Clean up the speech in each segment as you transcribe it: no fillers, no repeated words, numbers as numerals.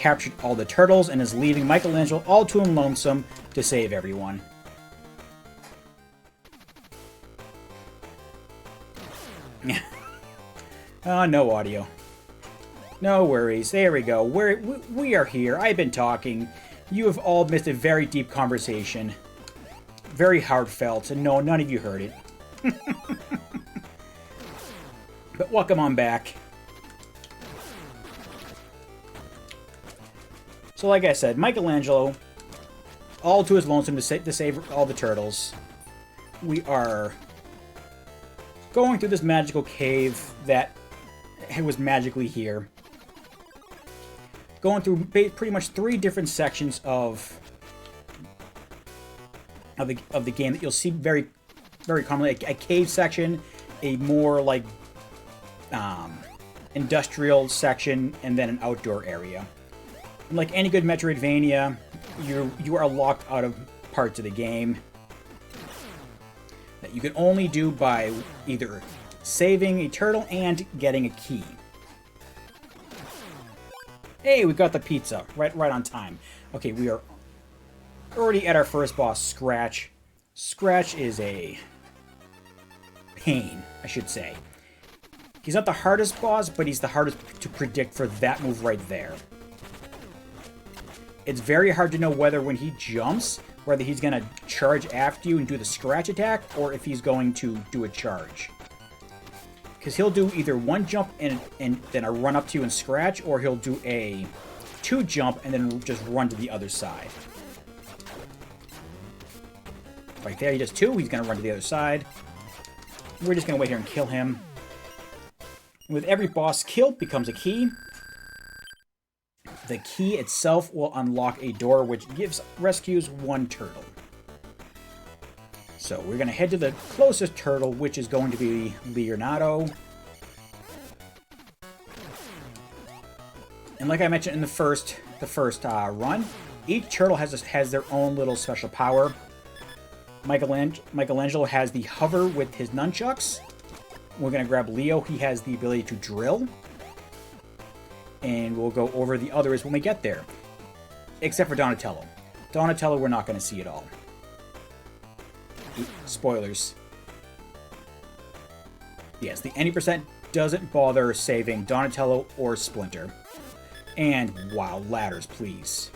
captured all the turtles and is leaving Michelangelo all too lonesome to save everyone. No audio. No worries. There we go. We are here. I've been talking. You have all missed a very deep conversation. Very heartfelt, and no, none of you heard it. But welcome on back. So like I said, Michelangelo, all to his lonesome to save all the turtles. We are going through this magical cave that was magically here. Going through pretty much 3 different sections of the game that you'll see very commonly. A cave section, a more like industrial section, and then an outdoor area. And like any good Metroidvania, you are locked out of parts of the game that you can only do by either saving a turtle and getting a key. Hey, we got the pizza right on time. Okay, we are already at our first boss, Scratch. Scratch is a pain, I should say. He's not the hardest boss, but he's the hardest to predict for that move right there. It's very hard to know whether when he jumps, whether he's going to charge after you and do the scratch attack, or if he's going to do a charge. Because he'll do either one jump and then a run up to you and scratch, or he'll do a 2 jump and then just run to the other side. Right there, he does 2, he's going to run to the other side. We're just going to wait here and kill him. With every boss killed becomes a key. The key itself will unlock a door which rescues 1 turtle. So we're going to head to the closest turtle, which is going to be Leonardo. And like I mentioned in the first run, each turtle has their own little special power. Michelangelo has the hover with his nunchucks. We're going to grab Leo. He has the ability to drill. And we'll go over the others when we get there. Except for Donatello. Donatello we're not going to see at all. Spoilers. Yes, the any percent doesn't bother saving Donatello or Splinter. And, wow, ladders, please.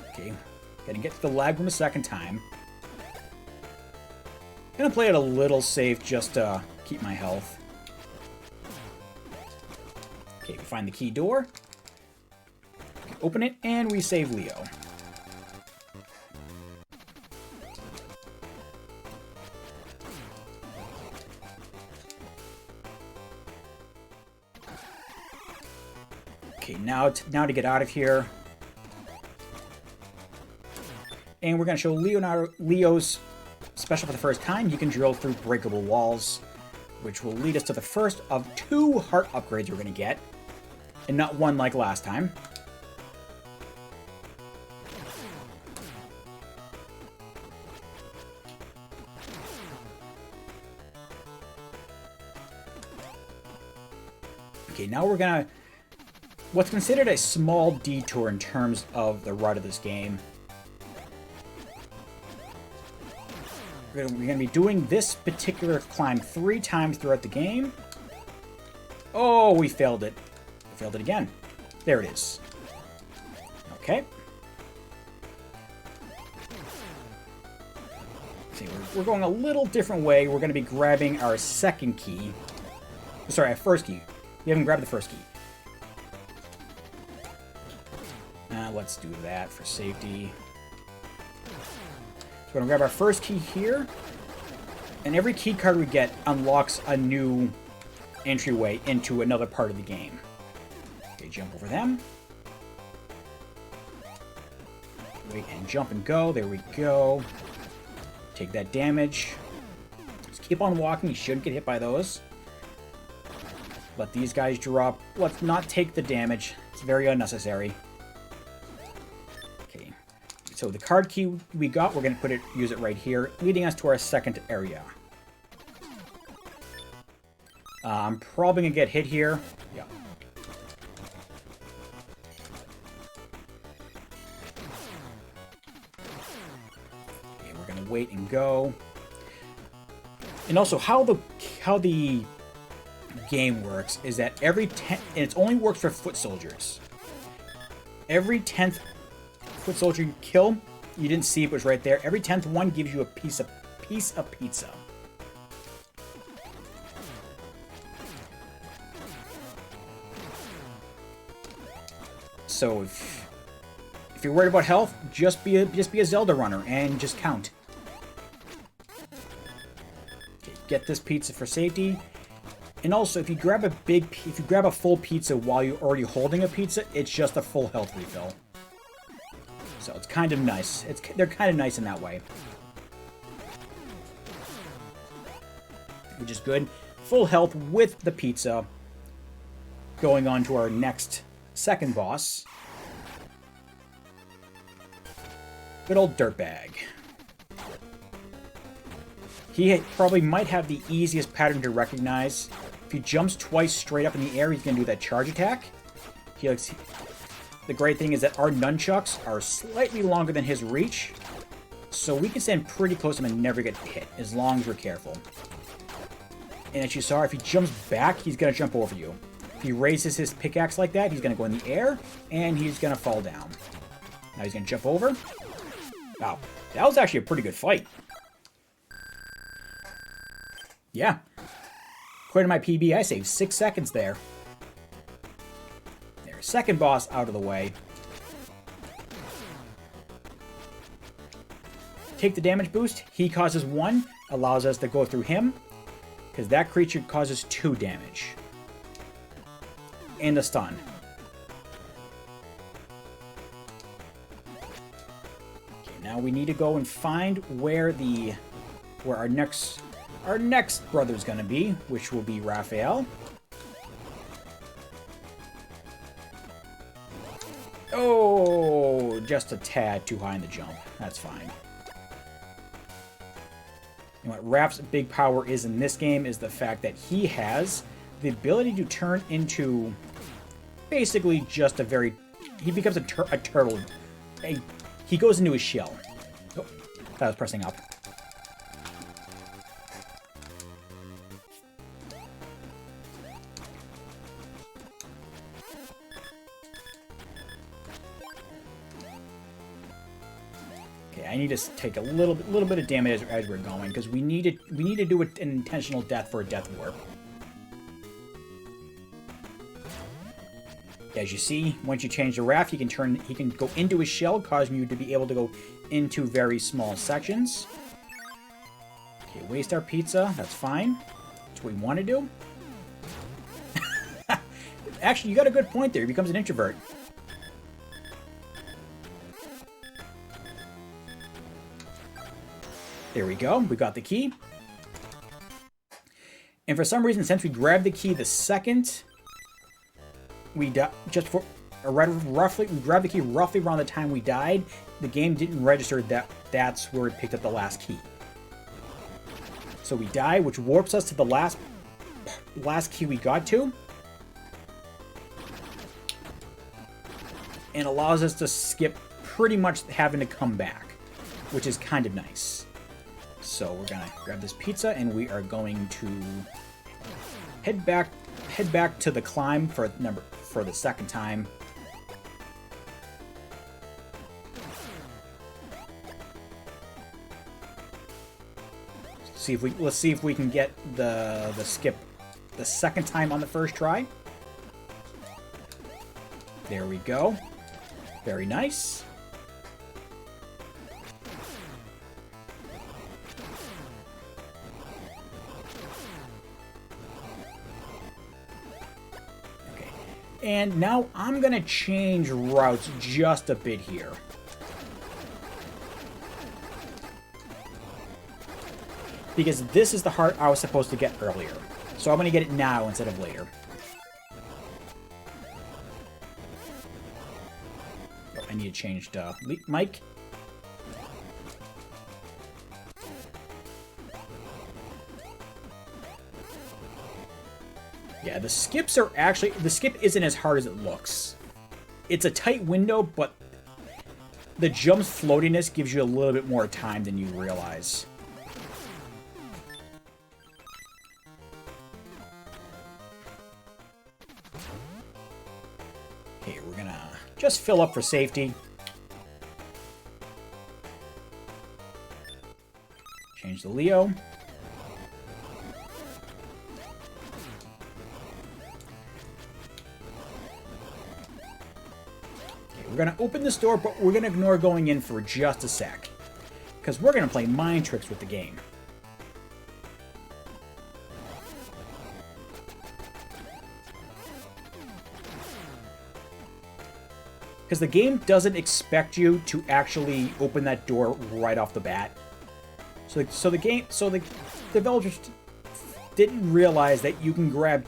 Okay, gotta get to the lag room a second time. Gonna play it a little safe just to keep my health. Okay, we find the key door. Open it, and we save Leo. Okay, now to get out of here. And we're going to show Leo's special for the first time. You can drill through breakable walls, which will lead us to the first of 2 heart upgrades we're going to get, and not 1 like last time. Okay, now we're going to... what's considered a small detour in terms of the run of this game. We're going to be doing this particular climb 3 times throughout the game. Oh, we failed it. We failed it again. There it is. Okay. See, we're going a little different way. We're going to be grabbing our second key. Sorry, our first key. We haven't grabbed the first key. Let's do that for safety. So we're going to grab our first key here. And every key card we get unlocks a new entryway into another part of the game. Okay, jump over them. Wait and jump and go. There we go. Take that damage. Just keep on walking. You shouldn't get hit by those. Let these guys drop. Let's not take the damage. It's very unnecessary. Okay. So the card key we got, we're going to use it right here, leading us to our second area. I'm probably going to get hit here. Yeah. Okay, we're going to wait and go. And also, how the game works is that every 10... And it only works for foot soldiers. Every 10th foot soldier you kill, you didn't see it was right there. Every 10th one gives you a piece of pizza. So if you're worried about health, just be a Zelda runner and just count. Okay, get this pizza for safety. And also, if you grab a full pizza while you're already holding a pizza, it's just a full health refill. So it's kind of nice. They're kind of nice in that way. Which is good. Full health with the pizza. Going on to our next second boss. Good old Dirtbag. He probably might have the easiest pattern to recognize. If he jumps twice straight up in the air, he's going to do that charge attack. The great thing is that our nunchucks are slightly longer than his reach, so we can stand pretty close to him and never get hit, as long as we're careful. And as you saw, if he jumps back, he's going to jump over you. If he raises his pickaxe like that, he's going to go in the air, and he's going to fall down. Now he's going to jump over. Wow, that was actually a pretty good fight. Yeah. According to my PB, I saved 6 seconds there. There's second boss out of the way. Take the damage boost. He causes 1, allows us to go through him, because that creature causes 2 damage. And a stun. Okay, now we need to go and find where our next brother's gonna be, which will be Raphael. Oh, just a tad too high in the jump. That's fine. And what Raph's big power is in this game is the fact that he has the ability to turn into basically just he becomes a turtle. He goes into his shell. Oh, that was pressing up. I need to take a little bit of damage as we're going, because we need to do an intentional death for a death warp. As you see, once you change the raft, he can go into his shell, causing you to be able to go into very small sections. Okay, waste our pizza. That's fine. That's what we want to do. Actually, you got a good point there. He becomes an introvert. There we go. We got the key. And for some reason, since we grabbed the key the second we died, we grabbed the key roughly around the time we died, the game didn't register that that's where it picked up the last key. So we die, which warps us to the last key we got to, and allows us to skip pretty much having to come back, which is kind of nice. So we're gonna grab this pizza, and we are going to head back to the climb for the second time. Let's see if we can get the skip the second time on the first try. There we go. Very nice. And now I'm going to change routes just a bit here. Because this is the heart I was supposed to get earlier. So I'm going to get it now instead of later. Oh, I need to change the mic. Yeah, the skips are actually... The skip isn't as hard as it looks. It's a tight window, but the jump's floatiness gives you a little bit more time than you realize. Okay, we're gonna just fill up for safety. Change the Leo. We're going to open this door, but we're going to ignore going in for just a sec. Because we're going to play mind tricks with the game. Because the game doesn't expect you to actually open that door right off the bat. So the developers didn't realize that you can grab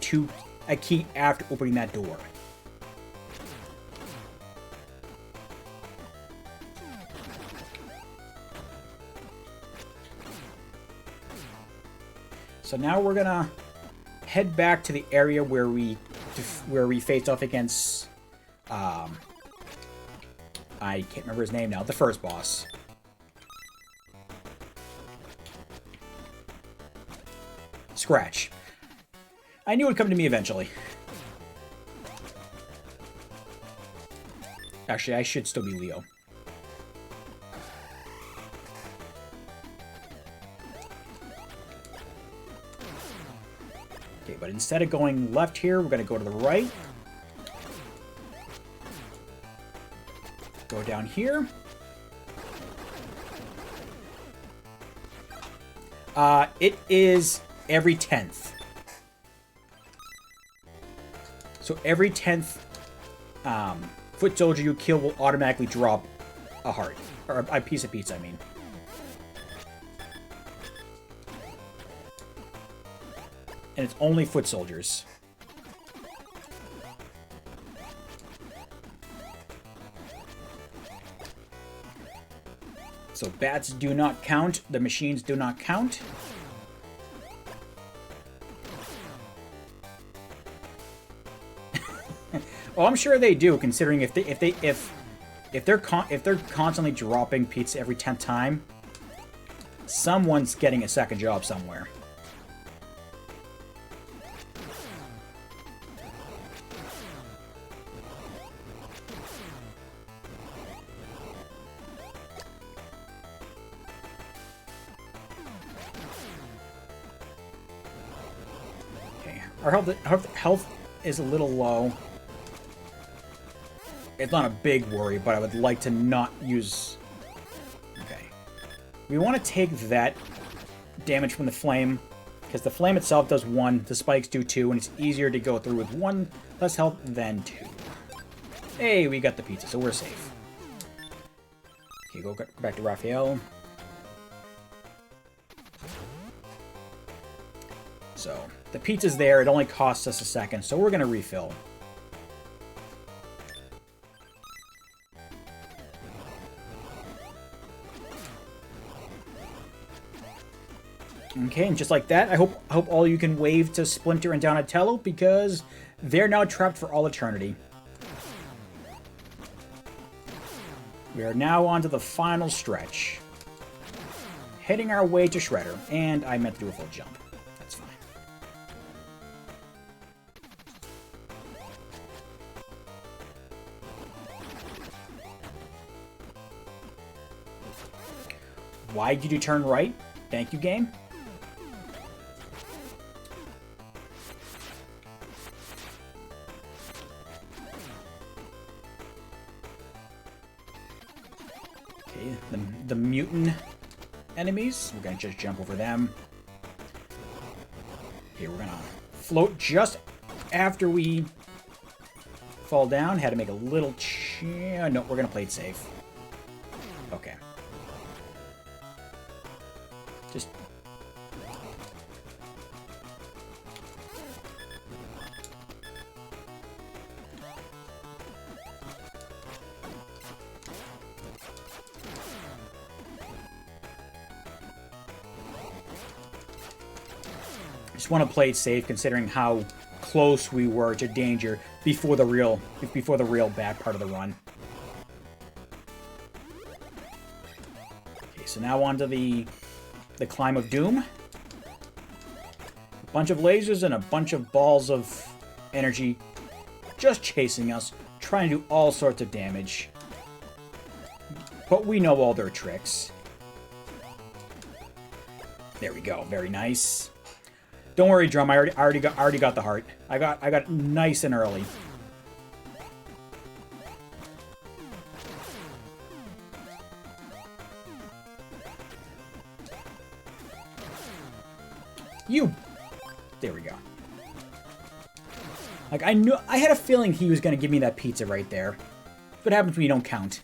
a key after opening that door. So now we're gonna head back to the area where we faced off against I can't remember his name now, the first boss. Scratch. I knew it would come to me eventually. Actually, I should still be Leo. Okay, but instead of going left here, we're going to go to the right. Go down here. It is every 10th. So every 10th foot soldier you kill will automatically drop a heart. Or a piece of pizza, I mean. And it's only foot soldiers. So bats do not count. The machines do not count. Well, I'm sure they do, considering if they're constantly dropping pizza every 10th time, someone's getting a second job somewhere. Our health is a little low. It's not a big worry, but I would like to not use... Okay. We want to take that damage from the flame, because the flame itself does 1, the spikes do 2, and it's easier to go through with 1 less health than 2. Hey, we got the pizza, so we're safe. Okay, go back to Raphael. So, the pizza's there, it only costs us a second, so we're going to refill. Okay, and just like that, I hope all you can wave to Splinter and Donatello, because they're now trapped for all eternity. We are now on to the final stretch. Heading our way to Shredder, and I meant to do a full jump. That's fine. Why did you turn right? Thank you, game. Okay, the mutant enemies. We're gonna just jump over them. Okay, we're gonna float just after we fall down. Had to make a little... No, we're gonna play it safe. Okay. Just... Just want to play it safe, considering how close we were to danger before the real bad part of the run. Okay, so now on to the climb of doom. A bunch of lasers and a bunch of balls of energy just chasing us, trying to do all sorts of damage. But we know all their tricks. There we go. Very nice. Don't worry, Drum. I already got the heart. I got it nice and early. There we go. Like, I had a feeling he was going to give me that pizza right there. What happens when you don't count?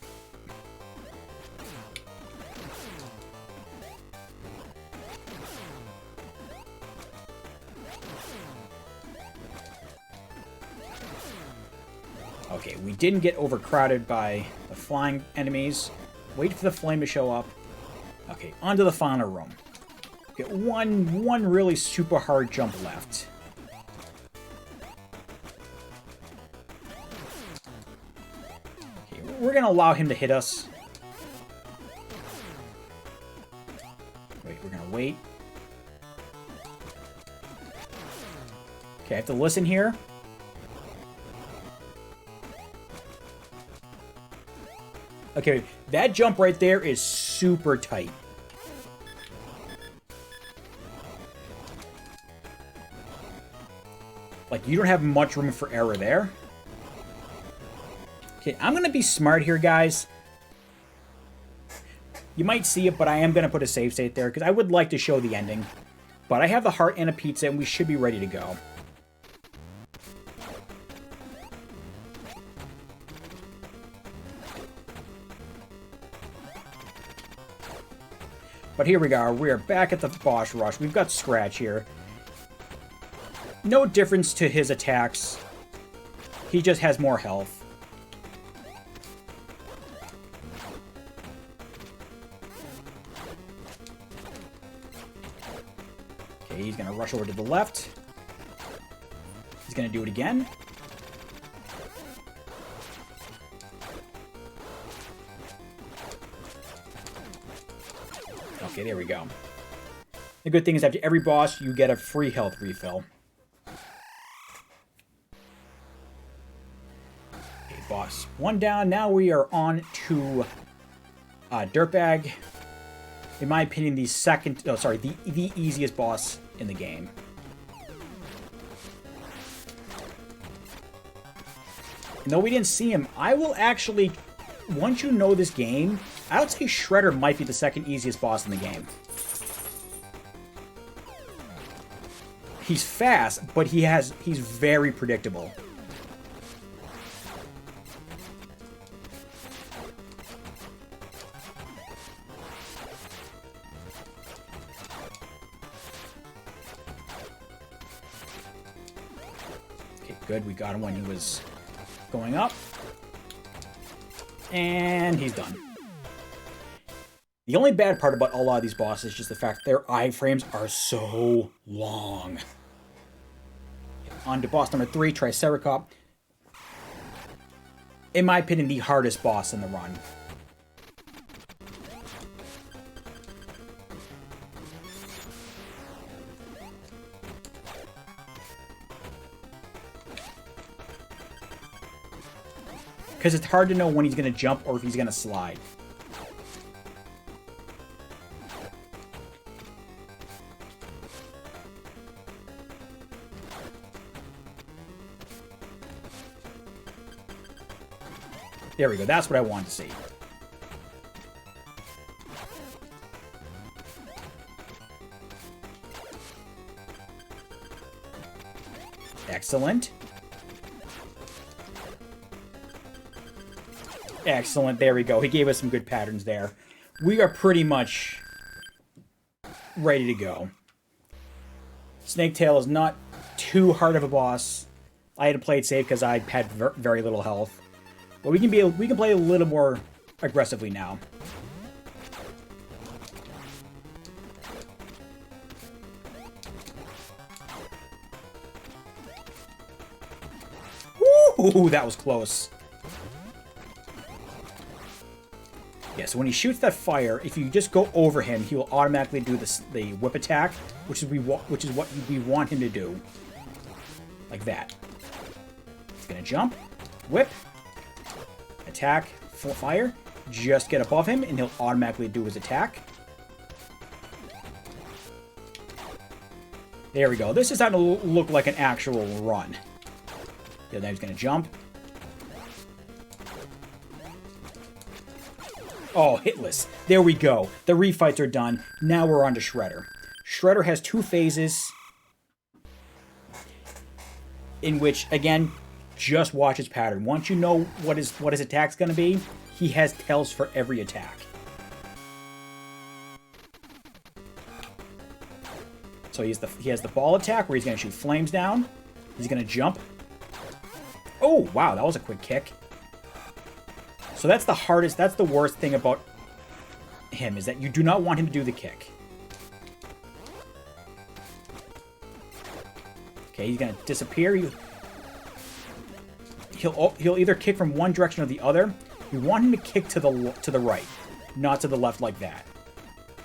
Okay, we didn't get overcrowded by the flying enemies. Wait for the flame to show up. Okay, onto the final room. Get one really super hard jump left. Okay, we're gonna allow him to hit us. Wait, we're gonna wait. Okay, I have to listen here. Okay, that jump right there is super tight. Like, you don't have much room for error there. Okay, I'm gonna be smart here, guys. You might see it, but I am gonna put a save state there, because I would like to show the ending. But I have the heart and a pizza, and we should be ready to go. But here we go. We're back at the boss rush. We've got Scratch here. No difference to his attacks. He just has more health. Okay, he's going to rush over to the left. He's going to do it again. Okay, there we go. The good thing is after every boss, you get a free health refill. Okay, boss one down. Now we are on to Dirtbag. In my opinion, the easiest boss in the game. And though we didn't see him, I will actually, once you know this game, I would say Shredder might be the second easiest boss in the game. He's fast, but he's very predictable. Okay, good. We got him when he was going up. And he's done. The only bad part about a lot of these bosses is just the fact their iframes are so long. On to boss number 3, Triceracop. In my opinion, the hardest boss in the run. Because it's hard to know when he's going to jump or if he's going to slide. There we go. That's what I want to see. Excellent. Excellent. There we go. He gave us some good patterns there. We are pretty much ready to go. Snaketail is not too hard of a boss. I had to play it safe because I had very little health. But we can play a little more aggressively now. Ooh, that was close. Yeah, so when he shoots that fire, if you just go over him, he will automatically do the whip attack, which is what we want him to do. Like that. He's gonna jump, whip, attack, full fire. Just get above him, and he'll automatically do his attack. There we go. This is starting to look like an actual run. Yeah, now he's gonna jump. Oh, hitless. There we go. The refights are done. Now we're on to Shredder. Shredder has 2 phases. In which, again, just watch his pattern. Once you know what his attack's going to be, he has tells for every attack. So he has the ball attack where he's going to shoot flames down. He's going to jump. Oh, wow, that was a quick kick. So that's the hardest, that's the worst thing about him, is that you do not want him to do the kick. Okay, he's gonna disappear. He'll either kick from one direction or the other. You want him to kick to the right, not to the left like that.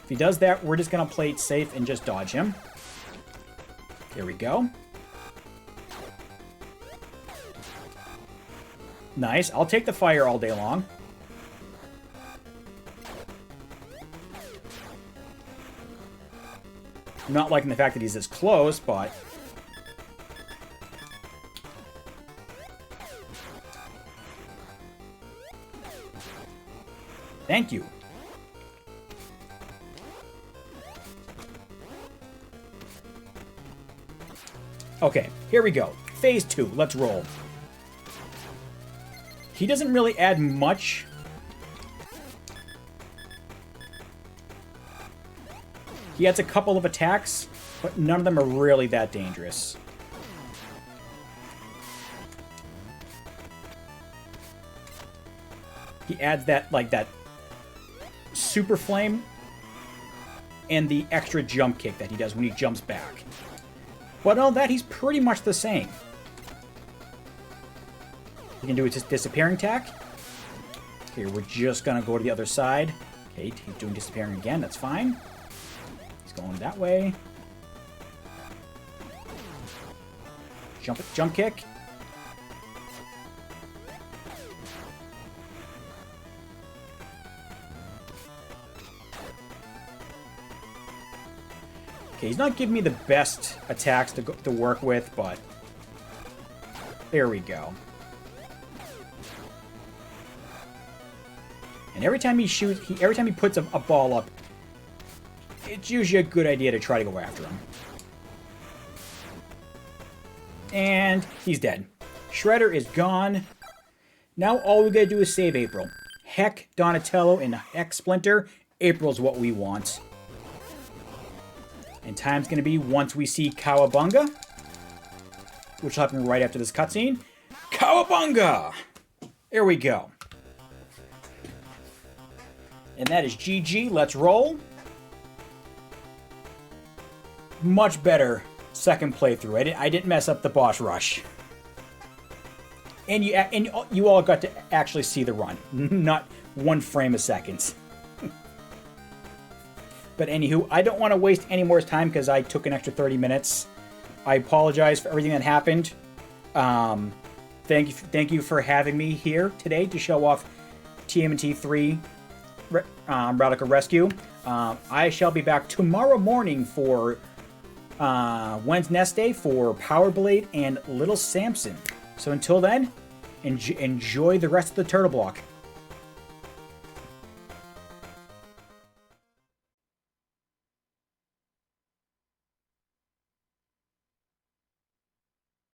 If he does that, we're just gonna play it safe and just dodge him. There we go. Nice. I'll take the fire all day long. I'm not liking the fact that he's this close, but... Thank you. Okay, here we go. Phase 2. Let's roll. He doesn't really add much. He adds a couple of attacks, but none of them are really that dangerous. He adds that super flame and the extra jump kick that he does when he jumps back. But all that, he's pretty much the same. He can do his disappearing attack. Okay, we're just gonna go to the other side. Okay, he's doing disappearing again, that's fine. He's going that way. Jump kick. Okay, he's not giving me the best attacks to work with, but there we go. And every time he shoots, every time he puts a ball up, it's usually a good idea to try to go after him. And he's dead. Shredder is gone. Now all we gotta do is save April. Heck Donatello and Heck Splinter. April's what we want. And time's gonna be once we see Cowabunga, which will happen right after this cutscene. Cowabunga! There we go. And that is GG. Let's roll. Much better second playthrough. I didn't mess up the boss rush. And you all got to actually see the run, not 1 frame a second. But anywho, I don't want to waste any more time because I took an extra 30 minutes. I apologize for everything that happened. Thank you for having me here today to show off TMNT 3 Radical Rescue. I shall be back tomorrow morning for Wednesday for Power Blade and Little Samson. So until then, enjoy the rest of the Turtle Block.